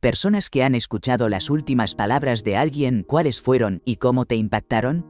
Personas que han escuchado las últimas palabras de alguien, ¿cuáles fueron y cómo te impactaron?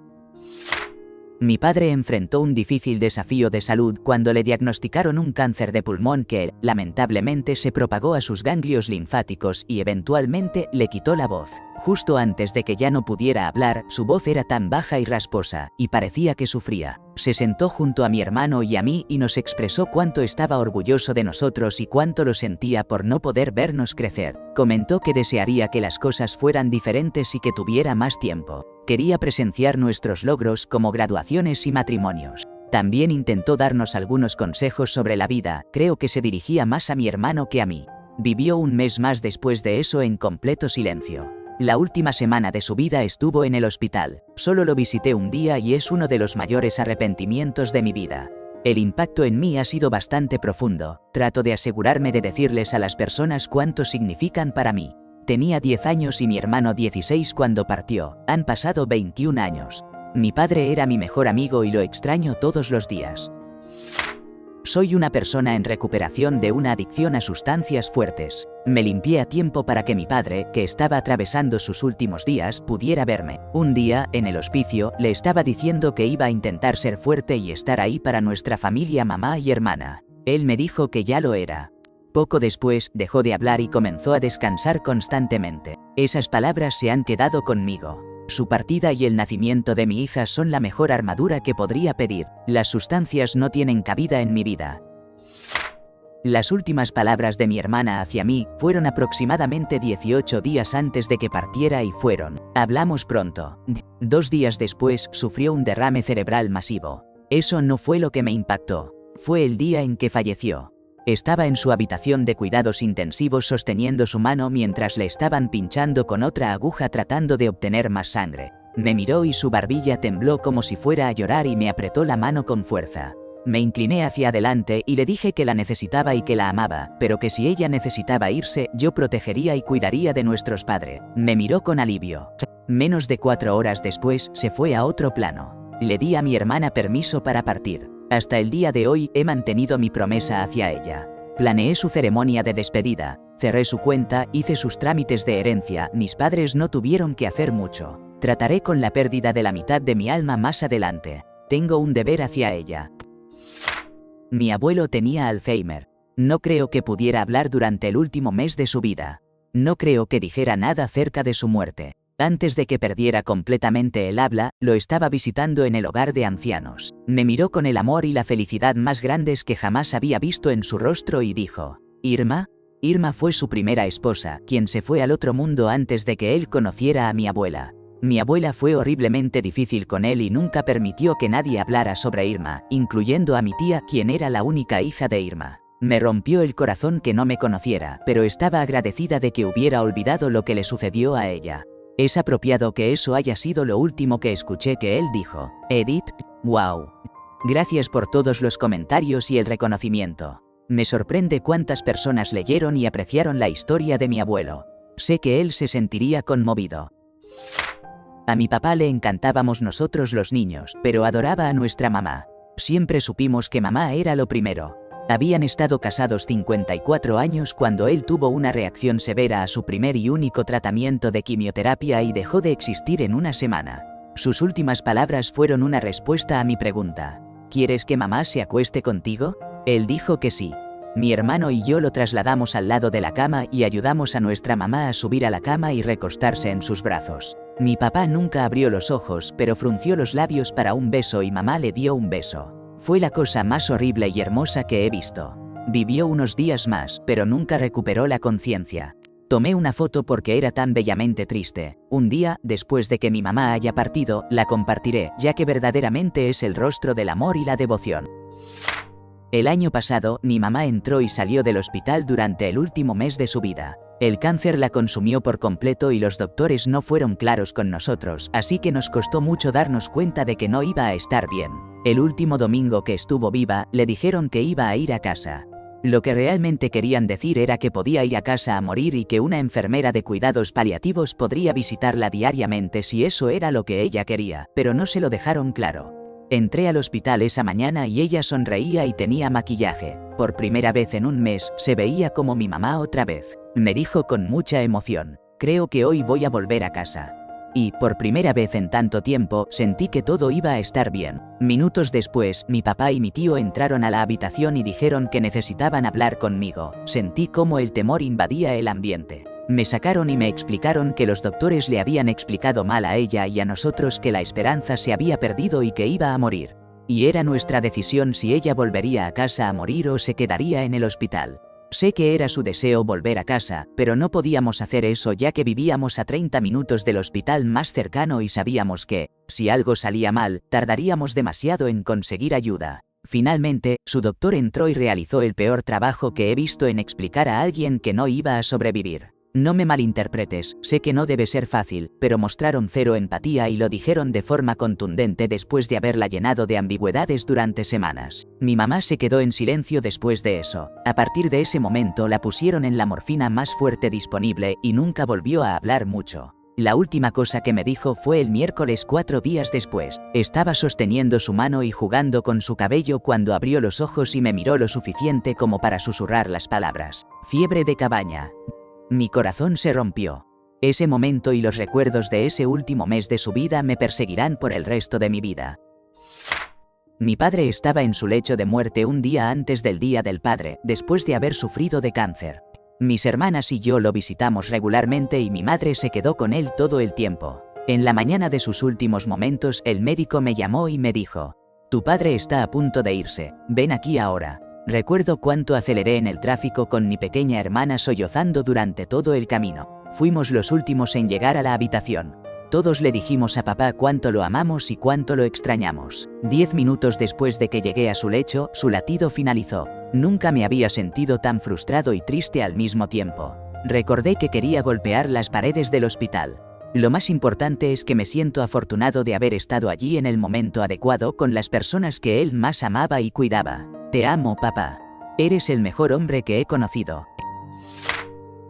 Mi padre enfrentó un difícil desafío de salud cuando le diagnosticaron un cáncer de pulmón que, lamentablemente, se propagó a sus ganglios linfáticos y eventualmente le quitó la voz. Justo antes de que ya no pudiera hablar, su voz era tan baja y rasposa, y parecía que sufría. Se sentó junto a mi hermano y a mí y nos expresó cuánto estaba orgulloso de nosotros y cuánto lo sentía por no poder vernos crecer. Comentó que desearía que las cosas fueran diferentes y que tuviera más tiempo. Quería presenciar nuestros logros como graduaciones y matrimonios. También intentó darnos algunos consejos sobre la vida, creo que se dirigía más a mi hermano que a mí. Vivió un mes más después de eso en completo silencio. La última semana de su vida estuvo en el hospital. Solo lo visité un día y es uno de los mayores arrepentimientos de mi vida. El impacto en mí ha sido bastante profundo. Trato de asegurarme de decirles a las personas cuánto significan para mí. Tenía 10 años y mi hermano 16 cuando partió. Han pasado 21 años. Mi padre era mi mejor amigo y lo extraño todos los días. Soy una persona en recuperación de una adicción a sustancias fuertes. Me limpié a tiempo para que mi padre, que estaba atravesando sus últimos días, pudiera verme. Un día, en el hospicio, le estaba diciendo que iba a intentar ser fuerte y estar ahí para nuestra familia, mamá y hermana. Él me dijo que ya lo era. Poco después, dejó de hablar y comenzó a descansar constantemente. Esas palabras se han quedado conmigo. Su partida y el nacimiento de mi hija son la mejor armadura que podría pedir. Las sustancias no tienen cabida en mi vida. Las últimas palabras de mi hermana hacia mí fueron aproximadamente 18 días antes de que partiera y fueron: hablamos pronto. 2 días después, sufrió un derrame cerebral masivo. Eso no fue lo que me impactó. Fue el día en que falleció. Estaba en su habitación de cuidados intensivos sosteniendo su mano mientras le estaban pinchando con otra aguja tratando de obtener más sangre. Me miró y su barbilla tembló como si fuera a llorar y me apretó la mano con fuerza. Me incliné hacia adelante y le dije que la necesitaba y que la amaba, pero que si ella necesitaba irse, yo protegería y cuidaría de nuestros padres. Me miró con alivio. Menos de 4 horas después, se fue a otro plano. Le di a mi hermana permiso para partir. Hasta el día de hoy he mantenido mi promesa hacia ella. Planeé su ceremonia de despedida, cerré su cuenta, hice sus trámites de herencia, mis padres no tuvieron que hacer mucho. Trataré con la pérdida de la mitad de mi alma más adelante. Tengo un deber hacia ella. Mi abuelo tenía Alzheimer. No creo que pudiera hablar durante el último mes de su vida. No creo que dijera nada acerca de su muerte. Antes de que perdiera completamente el habla, lo estaba visitando en el hogar de ancianos. Me miró con el amor y la felicidad más grandes que jamás había visto en su rostro y dijo: ¿Irma? Irma fue su primera esposa, quien se fue al otro mundo antes de que él conociera a mi abuela. Mi abuela fue horriblemente difícil con él y nunca permitió que nadie hablara sobre Irma, incluyendo a mi tía, quien era la única hija de Irma. Me rompió el corazón que no me conociera, pero estaba agradecida de que hubiera olvidado lo que le sucedió a ella. Es apropiado que eso haya sido lo último que escuché que él dijo. Edith, wow. Gracias por todos los comentarios y el reconocimiento. Me sorprende cuántas personas leyeron y apreciaron la historia de mi abuelo. Sé que él se sentiría conmovido. A mi papá le encantábamos nosotros los niños, pero adoraba a nuestra mamá. Siempre supimos que mamá era lo primero. Habían estado casados 54 años cuando él tuvo una reacción severa a su primer y único tratamiento de quimioterapia y dejó de existir en una semana. Sus últimas palabras fueron una respuesta a mi pregunta: ¿quieres que mamá se acueste contigo? Él dijo que sí. Mi hermano y yo lo trasladamos al lado de la cama y ayudamos a nuestra mamá a subir a la cama y recostarse en sus brazos. Mi papá nunca abrió los ojos, pero frunció los labios para un beso y mamá le dio un beso. Fue la cosa más horrible y hermosa que he visto. Vivió unos días más, pero nunca recuperó la conciencia. Tomé una foto porque era tan bellamente triste. Un día, después de que mi mamá haya partido, la compartiré, ya que verdaderamente es el rostro del amor y la devoción. El año pasado, mi mamá entró y salió del hospital durante el último mes de su vida. El cáncer la consumió por completo y los doctores no fueron claros con nosotros, así que nos costó mucho darnos cuenta de que no iba a estar bien. El último domingo que estuvo viva, le dijeron que iba a ir a casa. Lo que realmente querían decir era que podía ir a casa a morir y que una enfermera de cuidados paliativos podría visitarla diariamente si eso era lo que ella quería, pero no se lo dejaron claro. Entré al hospital esa mañana y ella sonreía y tenía maquillaje. Por primera vez en un mes, se veía como mi mamá otra vez. Me dijo con mucha emoción, creo que hoy voy a volver a casa. Y, por primera vez en tanto tiempo, sentí que todo iba a estar bien. Minutos después, mi papá y mi tío entraron a la habitación y dijeron que necesitaban hablar conmigo. Sentí cómo el temor invadía el ambiente. Me sacaron y me explicaron que los doctores le habían explicado mal a ella y a nosotros que la esperanza se había perdido y que iba a morir. Y era nuestra decisión si ella volvería a casa a morir o se quedaría en el hospital. Sé que era su deseo volver a casa, pero no podíamos hacer eso ya que vivíamos a 30 minutos del hospital más cercano y sabíamos que, si algo salía mal, tardaríamos demasiado en conseguir ayuda. Finalmente, su doctor entró y realizó el peor trabajo que he visto en explicar a alguien que no iba a sobrevivir. No me malinterpretes, sé que no debe ser fácil, pero mostraron cero empatía y lo dijeron de forma contundente después de haberla llenado de ambigüedades durante semanas. Mi mamá se quedó en silencio después de eso. A partir de ese momento la pusieron en la morfina más fuerte disponible y nunca volvió a hablar mucho. La última cosa que me dijo fue el miércoles 4 días después. Estaba sosteniendo su mano y jugando con su cabello cuando abrió los ojos y me miró lo suficiente como para susurrar las palabras. Fiebre de cabaña. Mi corazón se rompió. Ese momento y los recuerdos de ese último mes de su vida me perseguirán por el resto de mi vida. Mi padre estaba en su lecho de muerte un día antes del Día del Padre, después de haber sufrido de cáncer. Mis hermanas y yo lo visitamos regularmente y mi madre se quedó con él todo el tiempo. En la mañana de sus últimos momentos, el médico me llamó y me dijo: «Tu padre está a punto de irse, ven aquí ahora». Recuerdo cuánto aceleré en el tráfico con mi pequeña hermana sollozando durante todo el camino. Fuimos los últimos en llegar a la habitación. Todos le dijimos a papá cuánto lo amamos y cuánto lo extrañamos. 10 minutos después de que llegué a su lecho, su latido finalizó. Nunca me había sentido tan frustrado y triste al mismo tiempo. Recordé que quería golpear las paredes del hospital. Lo más importante es que me siento afortunado de haber estado allí en el momento adecuado con las personas que él más amaba y cuidaba. Te amo, papá. Eres el mejor hombre que he conocido.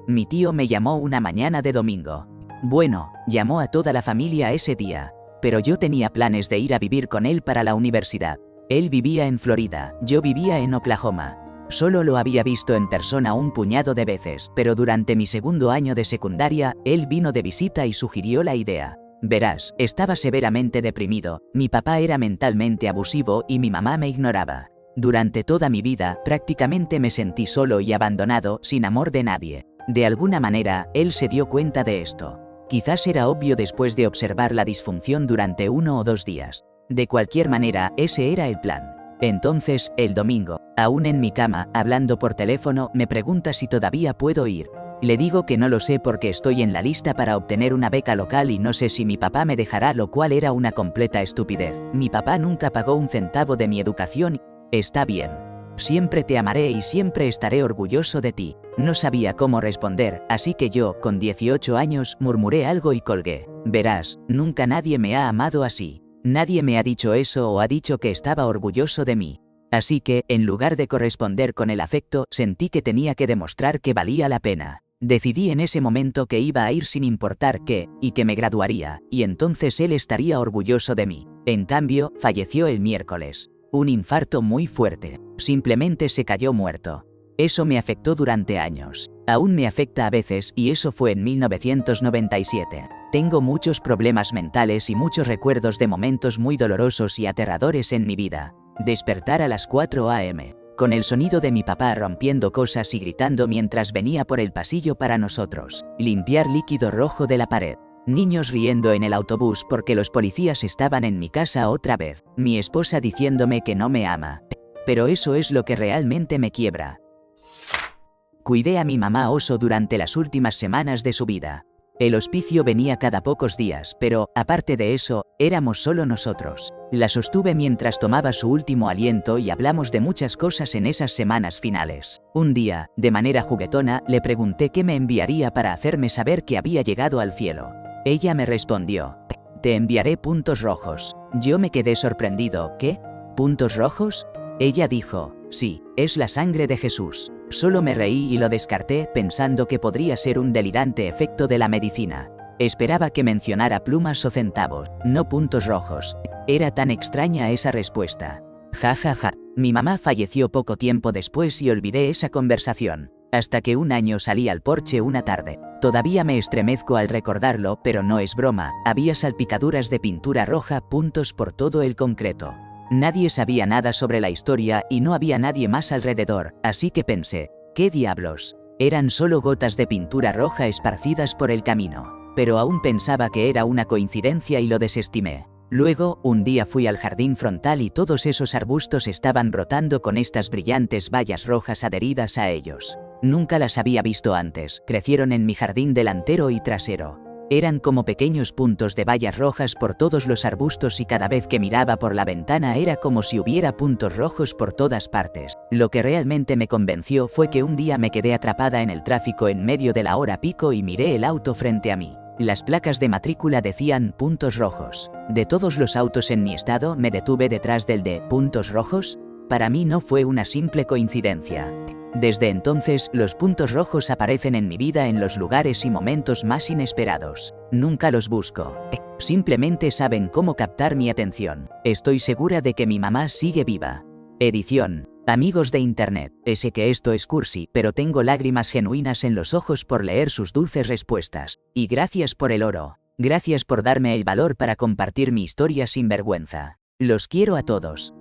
Mi tío me llamó una mañana de domingo. Bueno, llamó a toda la familia ese día, pero yo tenía planes de ir a vivir con él para la universidad. Él vivía en Florida, yo vivía en Oklahoma. Solo lo había visto en persona un puñado de veces, pero durante mi segundo año de secundaria, él vino de visita y sugirió la idea. Verás, estaba severamente deprimido, mi papá era mentalmente abusivo y mi mamá me ignoraba. Durante toda mi vida, prácticamente me sentí solo y abandonado, sin amor de nadie. De alguna manera, él se dio cuenta de esto. Quizás era obvio después de observar la disfunción durante 1 o 2 días. De cualquier manera, ese era el plan. Entonces, el domingo, aún en mi cama, hablando por teléfono, me pregunta si todavía puedo ir. Le digo que no lo sé porque estoy en la lista para obtener una beca local y no sé si mi papá me dejará, lo cual era una completa estupidez. Mi papá nunca pagó un centavo de mi educación. Está bien. Siempre te amaré y siempre estaré orgulloso de ti. No sabía cómo responder, así que yo, con 18 años, murmuré algo y colgué. Verás, nunca nadie me ha amado así. Nadie me ha dicho eso o ha dicho que estaba orgulloso de mí. Así que, en lugar de corresponder con el afecto, sentí que tenía que demostrar que valía la pena. Decidí en ese momento que iba a ir sin importar qué, y que me graduaría, y entonces él estaría orgulloso de mí. En cambio, falleció el miércoles. Un infarto muy fuerte. Simplemente se cayó muerto. Eso me afectó durante años. Aún me afecta a veces y eso fue en 1997. Tengo muchos problemas mentales y muchos recuerdos de momentos muy dolorosos y aterradores en mi vida. Despertar a las 4 a.m. con el sonido de mi papá rompiendo cosas y gritando mientras venía por el pasillo para nosotros. Limpiar líquido rojo de la pared. Niños riendo en el autobús porque los policías estaban en mi casa otra vez. Mi esposa diciéndome que no me ama. Pero eso es lo que realmente me quiebra. Cuidé a mi mamá oso durante las últimas semanas de su vida. El hospicio venía cada pocos días, pero, aparte de eso, éramos solo nosotros. La sostuve mientras tomaba su último aliento y hablamos de muchas cosas en esas semanas finales. Un día, de manera juguetona, le pregunté qué me enviaría para hacerme saber que había llegado al cielo. Ella me respondió: «Te enviaré puntos rojos». Yo me quedé sorprendido. ¿Qué? ¿Puntos rojos? Ella dijo: «Sí, es la sangre de Jesús». Solo me reí y lo descarté pensando que podría ser un delirante efecto de la medicina. Esperaba que mencionara plumas o centavos, no puntos rojos. Era tan extraña esa respuesta. Ja ja ja. Mi mamá falleció poco tiempo después y olvidé esa conversación. Hasta que un año salí al porche una tarde. Todavía me estremezco al recordarlo, pero no es broma. Había salpicaduras de pintura roja, puntos por todo el concreto. Nadie sabía nada sobre la historia y no había nadie más alrededor, así que pensé, ¿qué diablos? Eran solo gotas de pintura roja esparcidas por el camino. Pero aún pensaba que era una coincidencia y lo desestimé. Luego, un día fui al jardín frontal y todos esos arbustos estaban brotando con estas brillantes bayas rojas adheridas a ellos. Nunca las había visto antes, crecieron en mi jardín delantero y trasero. Eran como pequeños puntos de bayas rojas por todos los arbustos y cada vez que miraba por la ventana era como si hubiera puntos rojos por todas partes. Lo que realmente me convenció fue que un día me quedé atrapada en el tráfico en medio de la hora pico y miré el auto frente a mí. Las placas de matrícula decían puntos rojos. De todos los autos en mi estado, me detuve detrás del de puntos rojos. Para mí no fue una simple coincidencia. Desde entonces, los puntos rojos aparecen en mi vida en los lugares y momentos más inesperados. Nunca los busco. Simplemente saben cómo captar mi atención. Estoy segura de que mi mamá sigue viva. Edición. Amigos de internet, sé que esto es cursi, pero tengo lágrimas genuinas en los ojos por leer sus dulces respuestas. Y gracias por el oro. Gracias por darme el valor para compartir mi historia sin vergüenza. Los quiero a todos.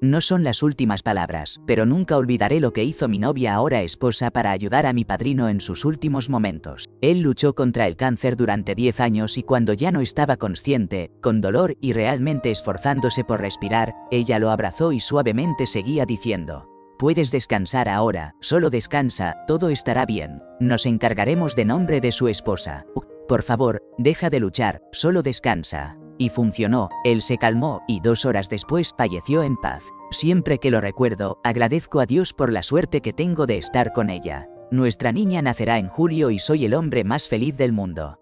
No son las últimas palabras, pero nunca olvidaré lo que hizo mi novia ahora esposa para ayudar a mi padrino en sus últimos momentos. Él luchó contra el cáncer durante 10 años y cuando ya no estaba consciente, con dolor y realmente esforzándose por respirar, ella lo abrazó y suavemente seguía diciendo: puedes descansar ahora, solo descansa, todo estará bien. Nos encargaremos de nombre de su esposa. Por favor, deja de luchar, solo descansa. Y funcionó, él se calmó y 2 horas después falleció en paz. Siempre que lo recuerdo, agradezco a Dios por la suerte que tengo de estar con ella. Nuestra niña nacerá en julio y soy el hombre más feliz del mundo.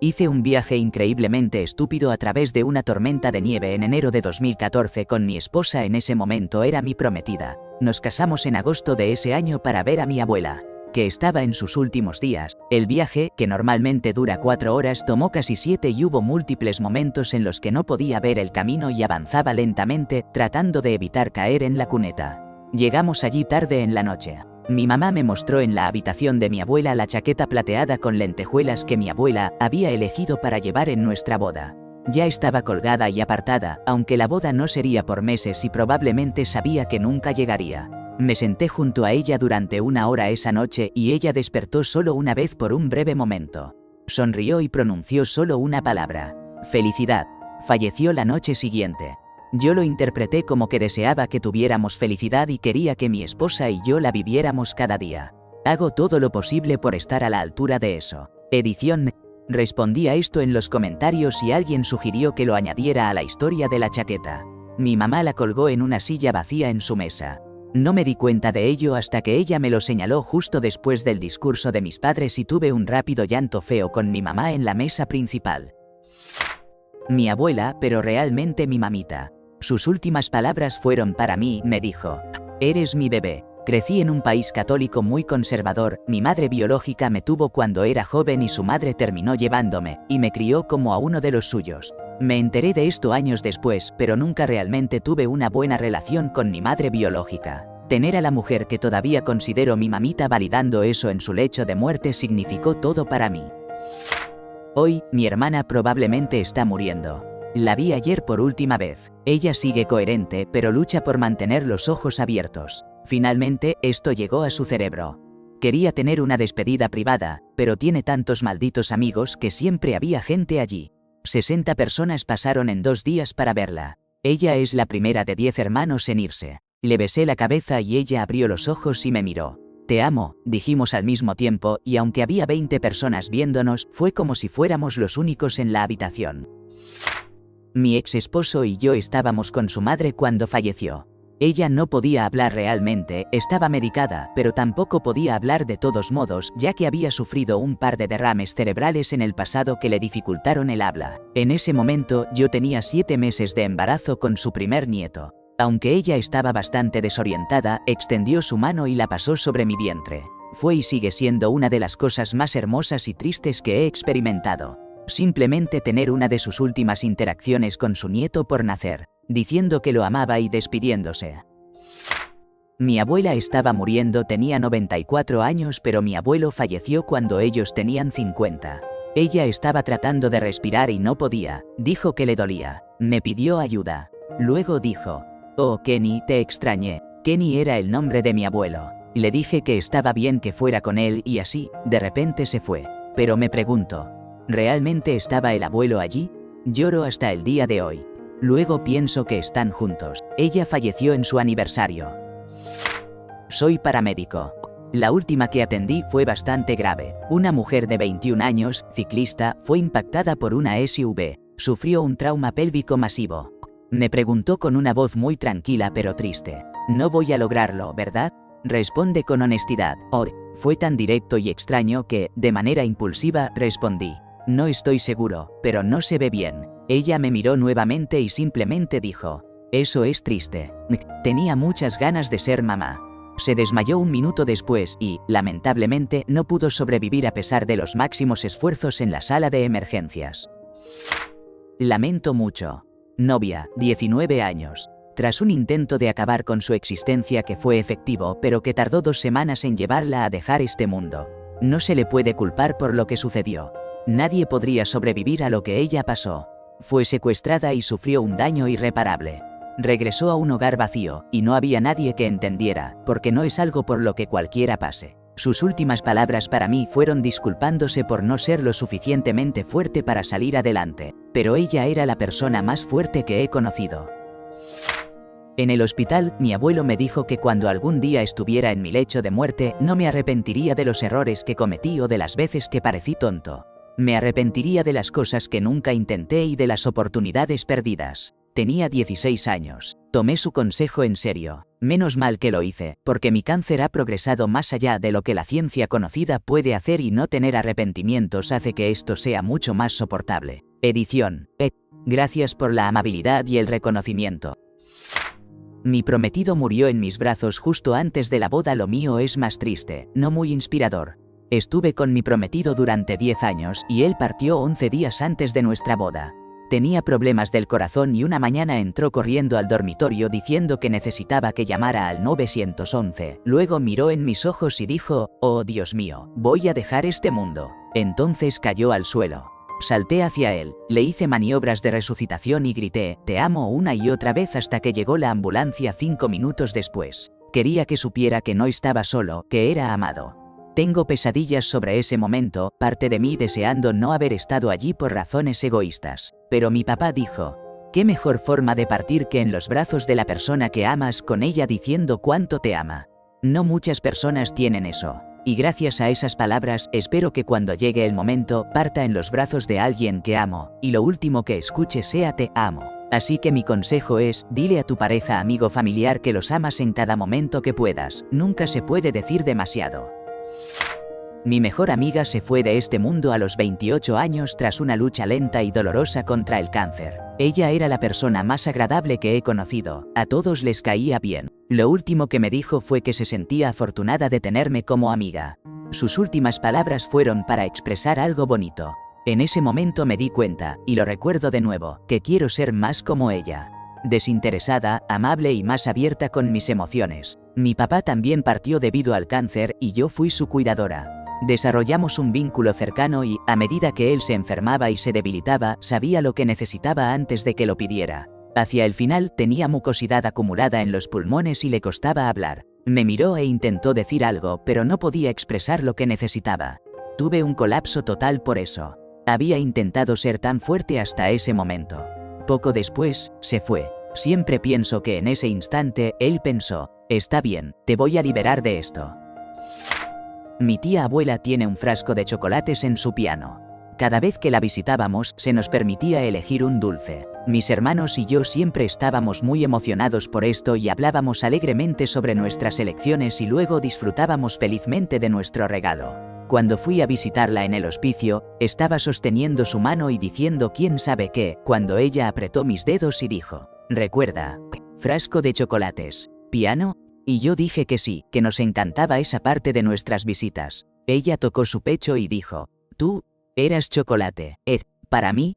Hice un viaje increíblemente estúpido a través de una tormenta de nieve en enero de 2014 con mi esposa. En ese momento era mi prometida. Nos casamos en agosto de ese año para ver a mi abuela, que estaba en sus últimos días. El viaje, que normalmente dura 4 horas, tomó casi 7 y hubo múltiples momentos en los que no podía ver el camino y avanzaba lentamente, tratando de evitar caer en la cuneta. Llegamos allí tarde en la noche. Mi mamá me mostró en la habitación de mi abuela la chaqueta plateada con lentejuelas que mi abuela había elegido para llevar en nuestra boda. Ya estaba colgada y apartada, aunque la boda no sería por meses y probablemente sabía que nunca llegaría. Me senté junto a ella durante 1 hora esa noche y ella despertó solo una vez por un breve momento. Sonrió y pronunció solo una palabra: felicidad. Falleció la noche siguiente. Yo lo interpreté como que deseaba que tuviéramos felicidad y quería que mi esposa y yo la viviéramos cada día. Hago todo lo posible por estar a la altura de eso. Edición. Respondí a esto en los comentarios y alguien sugirió que lo añadiera a la historia de la chaqueta. Mi mamá la colgó en una silla vacía en su mesa. No me di cuenta de ello hasta que ella me lo señaló justo después del discurso de mis padres y tuve un rápido llanto feo con mi mamá en la mesa principal. Mi abuela, pero realmente mi mamita. Sus últimas palabras fueron para mí, me dijo: eres mi bebé. Crecí en un país católico muy conservador, mi madre biológica me tuvo cuando era joven y su madre terminó llevándome, y me crió como a uno de los suyos. Me enteré de esto años después, pero nunca realmente tuve una buena relación con mi madre biológica. Tener a la mujer que todavía considero mi mamita validando eso en su lecho de muerte significó todo para mí. Hoy, mi hermana probablemente está muriendo. La vi ayer por última vez. Ella sigue coherente, pero lucha por mantener los ojos abiertos. Finalmente, esto llegó a su cerebro. Quería tener una despedida privada, pero tiene tantos malditos amigos que siempre había gente allí. 60 personas pasaron en 2 días para verla. Ella es la primera de 10 hermanos en irse. Le besé la cabeza y ella abrió los ojos y me miró. Te amo, dijimos al mismo tiempo, y aunque había 20 personas viéndonos, fue como si fuéramos los únicos en la habitación. Mi ex esposo y yo estábamos con su madre cuando falleció. Ella no podía hablar realmente, estaba medicada, pero tampoco podía hablar de todos modos, ya que había sufrido un par de derrames cerebrales en el pasado que le dificultaron el habla. En ese momento, yo tenía 7 meses de embarazo con su primer nieto. Aunque ella estaba bastante desorientada, extendió su mano y la pasó sobre mi vientre. Fue y sigue siendo una de las cosas más hermosas y tristes que he experimentado. Simplemente tener una de sus últimas interacciones con su nieto por nacer. diciendo que lo amaba y despidiéndose. Mi abuela estaba muriendo, tenía 94 años, pero mi abuelo falleció cuando ellos tenían 50. Ella estaba tratando de respirar y no podía, dijo que le dolía, me pidió ayuda. Luego dijo, oh Kenny, te extrañé. Kenny era el nombre de mi abuelo. Le dije que estaba bien que fuera con él y así, de repente se fue. Pero me pregunto, ¿realmente estaba el abuelo allí? Lloro hasta el día de hoy. Luego pienso que están juntos. Ella falleció en su aniversario. Soy paramédico. La última que atendí fue bastante grave. Una mujer de 21 años, ciclista, fue impactada por una SUV. Sufrió un trauma pélvico masivo. Me preguntó con una voz muy tranquila pero triste. No voy a lograrlo, ¿verdad? Responde con honestidad. Fue tan directo y extraño que, de manera impulsiva, respondí. No estoy seguro, pero no se ve bien. Ella me miró nuevamente y simplemente dijo, eso es triste. Tenía muchas ganas de ser mamá. Se desmayó un minuto después y, lamentablemente, no pudo sobrevivir a pesar de los máximos esfuerzos en la sala de emergencias. Lamento mucho. Novia, 19 años. Tras un intento de acabar con su existencia que fue efectivo pero que tardó 2 semanas en llevarla a dejar este mundo. No se le puede culpar por lo que sucedió. Nadie podría sobrevivir a lo que ella pasó. Fue secuestrada y sufrió un daño irreparable. Regresó a un hogar vacío, y no había nadie que entendiera, porque no es algo por lo que cualquiera pase. Sus últimas palabras para mí fueron disculpándose por no ser lo suficientemente fuerte para salir adelante, pero ella era la persona más fuerte que he conocido. En el hospital, mi abuelo me dijo que cuando algún día estuviera en mi lecho de muerte, no me arrepentiría de los errores que cometí o de las veces que parecí tonto. Me arrepentiría de las cosas que nunca intenté y de las oportunidades perdidas. Tenía 16 años. Tomé su consejo en serio. Menos mal que lo hice, porque mi cáncer ha progresado más allá de lo que la ciencia conocida puede hacer y no tener arrepentimientos hace que esto sea mucho más soportable. Edición. Gracias por la amabilidad y el reconocimiento. Mi prometido murió en mis brazos justo antes de la boda. Lo mío es más triste, no muy inspirador. Estuve con mi prometido durante 10 años y él partió 11 días antes de nuestra boda. Tenía problemas del corazón y una mañana entró corriendo al dormitorio diciendo que necesitaba que llamara al 911. Luego miró en mis ojos y dijo, oh Dios mío, voy a dejar este mundo. Entonces cayó al suelo. Salté hacia él, le hice maniobras de resucitación y grité, te amo una y otra vez hasta que llegó la ambulancia 5 minutos después. Quería que supiera que no estaba solo, que era amado. Tengo pesadillas sobre ese momento, parte de mí deseando no haber estado allí por razones egoístas. Pero mi papá dijo, ¿qué mejor forma de partir que en los brazos de la persona que amas con ella diciendo cuánto te ama? No muchas personas tienen eso. Y gracias a esas palabras, espero que cuando llegue el momento, parta en los brazos de alguien que amo, y lo último que escuche sea te amo. Así que mi consejo es, dile a tu pareja, amigo, familiar que los amas en cada momento que puedas. Nunca se puede decir demasiado. Mi mejor amiga se fue de este mundo a los 28 años tras una lucha lenta y dolorosa contra el cáncer. Ella era la persona más agradable que he conocido, a todos les caía bien. Lo último que me dijo fue que se sentía afortunada de tenerme como amiga. Sus últimas palabras fueron para expresar algo bonito. En ese momento me di cuenta, y lo recuerdo de nuevo, que quiero ser más como ella. Desinteresada, amable y más abierta con mis emociones. Mi papá también partió debido al cáncer y yo fui su cuidadora. Desarrollamos un vínculo cercano y, a medida que él se enfermaba y se debilitaba, sabía lo que necesitaba antes de que lo pidiera. Hacia el final tenía mucosidad acumulada en los pulmones y le costaba hablar. Me miró e intentó decir algo, pero no podía expresar lo que necesitaba. Tuve un colapso total por eso. Había intentado ser tan fuerte hasta ese momento. Poco después, se fue. Siempre pienso que en ese instante, él pensó, está bien, te voy a liberar de esto. Mi tía abuela tiene un frasco de chocolates en su piano. Cada vez que la visitábamos, se nos permitía elegir un dulce. Mis hermanos y yo siempre estábamos muy emocionados por esto y hablábamos alegremente sobre nuestras elecciones y luego disfrutábamos felizmente de nuestro regalo. Cuando fui a visitarla en el hospicio, estaba sosteniendo su mano y diciendo quién sabe qué, cuando ella apretó mis dedos y dijo, recuerda, frasco de chocolates, piano. Y yo dije que sí, que nos encantaba esa parte de nuestras visitas. Ella tocó su pecho y dijo, tú, eras chocolate, para mí.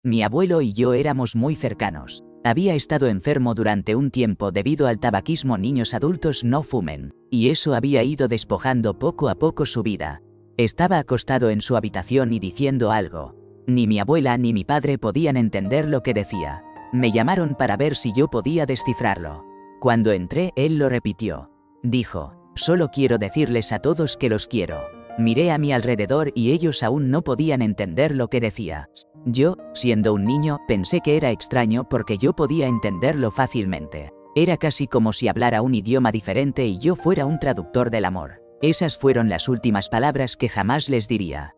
Mi abuelo y yo éramos muy cercanos. Había estado enfermo durante un tiempo debido al tabaquismo. Niños adultos no fumen, y eso había ido despojando poco a poco su vida. Estaba acostado en su habitación y diciendo algo. Ni mi abuela ni mi padre podían entender lo que decía. Me llamaron para ver si yo podía descifrarlo. Cuando entré, él lo repitió. Dijo, solo quiero decirles a todos que los quiero. Miré a mi alrededor y ellos aún no podían entender lo que decía. Yo, siendo un niño, pensé que era extraño porque yo podía entenderlo fácilmente. Era casi como si hablara un idioma diferente y yo fuera un traductor del amor. Esas fueron las últimas palabras que jamás les diría.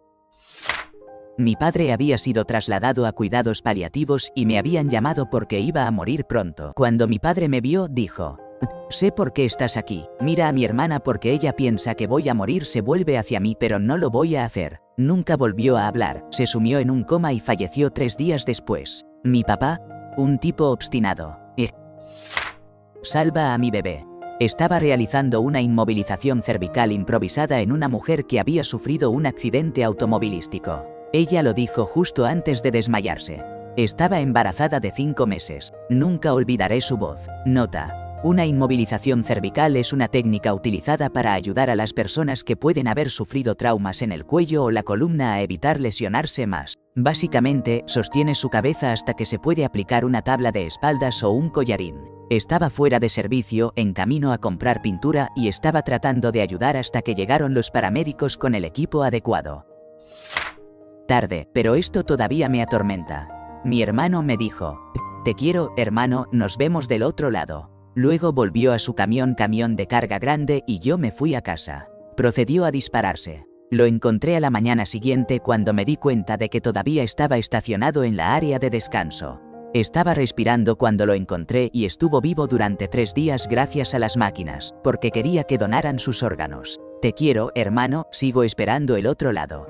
Mi padre había sido trasladado a cuidados paliativos y me habían llamado porque iba a morir pronto. Cuando mi padre me vio, dijo, sé por qué estás aquí, mira a mi hermana porque ella piensa que voy a morir, se vuelve hacia mí pero no lo voy a hacer. Nunca volvió a hablar, se sumió en un coma y falleció 3 días después. Mi papá, un tipo obstinado. Salva a mi bebé. Estaba realizando una inmovilización cervical improvisada en una mujer que había sufrido un accidente automovilístico. Ella lo dijo justo antes de desmayarse. Estaba embarazada de 5 meses. Nunca olvidaré su voz. Nota. Una inmovilización cervical es una técnica utilizada para ayudar a las personas que pueden haber sufrido traumas en el cuello o la columna a evitar lesionarse más. Básicamente, sostiene su cabeza hasta que se puede aplicar una tabla de espaldas o un collarín. Estaba fuera de servicio, en camino a comprar pintura y estaba tratando de ayudar hasta que llegaron los paramédicos con el equipo adecuado. Tarde, pero esto todavía me atormenta. Mi hermano me dijo, te quiero, hermano, nos vemos del otro lado. Luego volvió a su camión de carga grande y yo me fui a casa. Procedió a dispararse. Lo encontré a la mañana siguiente cuando me di cuenta de que todavía estaba estacionado en la área de descanso. Estaba respirando cuando lo encontré y estuvo vivo durante 3 días gracias a las máquinas, porque quería que donaran sus órganos. Te quiero, hermano, sigo esperando el otro lado.